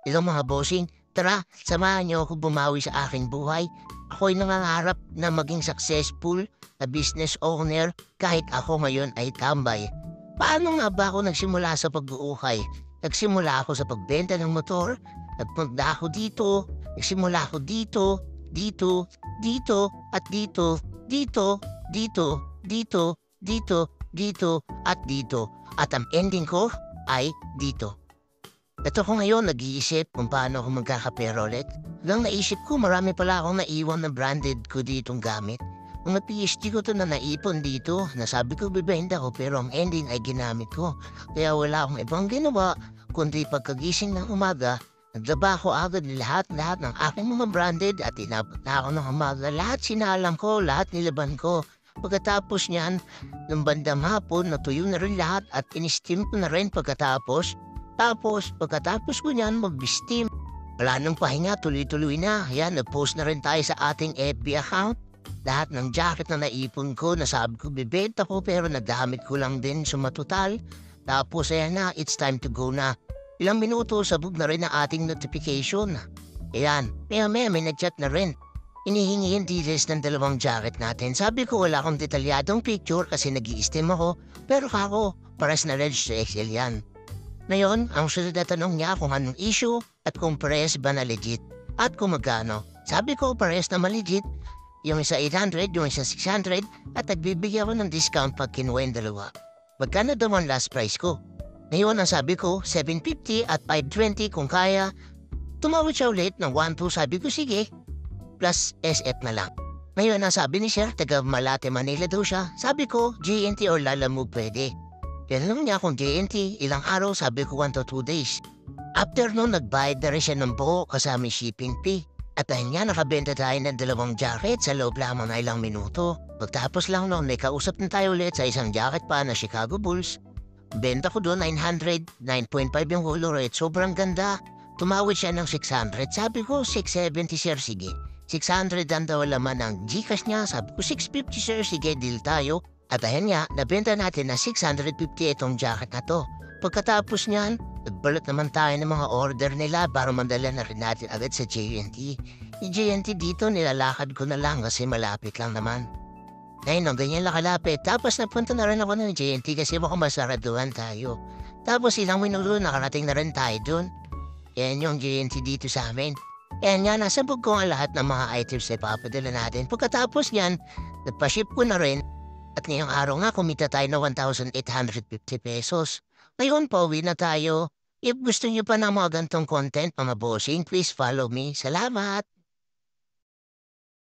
Hello mga bossing, tara, samahan niyo ako bumawi sa aking buhay. Ako'y nangangarap na maging successful na business owner kahit ako ngayon ay tambay. Paano nga ba ako nagsimula sa pag-uukay? Nagsimula ako sa pagbenta ng motor, nagpunta ako dito, nagsimula ako dito, dito, dito, at dito, dito, dito, dito, dito, dito, at dito. At ang ending ko ay dito. Ito ko ngayon nag-iisip kung paano ako magkakapera ulit. Hanggang naisip ko marami pala akong naiwan na branded ko ditong gamit. Mga PhD ko to na naipon dito. Nasabi ko bibenta ko pero ang ending ay ginamit ko. Kaya wala akong ibang ginawa kundi pagkagising ng umaga, naglaba ko agad lahat-lahat ng aking mga branded at inabot na ako ng umaga. Lahat sinalang ko, lahat nilaban ko. Pagkatapos niyan, ng bandang hapon, natuyo na rin lahat at in-steam ko na rin pagkatapos. Pagkatapos ko niyan mag-steam, wala nang pahinga, tuloy-tuloy na. Ayan, nag-post na rin tayo sa ating FB account. Lahat ng jacket na naipon ko, nasabi ko bibenta ko pero nagamit ko lang din sa matutal. Tapos ayan na, it's time to go na. Ilang minuto, sabog na rin ang ating notification. Ayan, maya may nag-chat na rin. Inihingi yung details ng dalawang jacket natin. Sabi ko wala akong detalyadong picture kasi nag-i-steam ako. Pero kako, pares na red sa Excel yan. Ngayon, ang sunod na tanong niya kung anong issue at kung pares ba na legit at kung magkano. Sabi ko pares na legit, yung isa 800, yung isa 600 at nagbibigyan ko ng discount pag kinuha yung dalawa. Magkano daw ang last price ko? Ngayon, ang sabi ko 750 at 520 kung kaya. Tumawid siya ulit ng 1-2, sabi ko sige, plus SF na lang. Ngayon, ang sabi ni Sir, taga Malate, Manila daw siya. Sabi ko, GNT or Lalamove pwede. Tinanong niya kung JNT, ilang araw, sabi ko 1 to 2 days. After nun, nagbayad na rin siya ng buo kasama shipping fee. At dahil nga nakabenta tayo ng dalawang jacket sa loob lamang na ilang minuto. Pagtapos lang noon, may kausap na tayo ulit sa isang jacket pa na Chicago Bulls. Benta ko doon 900, 9.5 yung hollow rate, sobrang ganda. Tumawid siya ng 600, sabi ko 670 sir, sige. 600 ang daw laman ng Gcash niya, sabi ko 650 sir, sige, deal tayo. At dahil nga, nabenta natin na 650 itong jacket na to. Pagkatapos niyan, nagbalot naman tayo ng mga order nila para mandala na rin natin agad sa JNT. Yung JNT dito, nilalakad ko na lang kasi malapit lang naman. Ngayon, ganyan lang kalapit. Tapos napunta na rin ako ng JNT kasi baka masaraduhan tayo. Tapos ilang minuto, nakarating na rin tayo dun. Yan yung JNT dito sa amin. Yan nga, nasabog ko ang lahat ng mga items na ipapadala natin. Pagkatapos yan, nagpa-ship ko na rin. At ngayong araw nga, kumita tayo na 1,850 pesos. Ngayon, pauwi na tayo. If gusto niyo pa ng mga gantong content, mga bossing, please follow me. Salamat!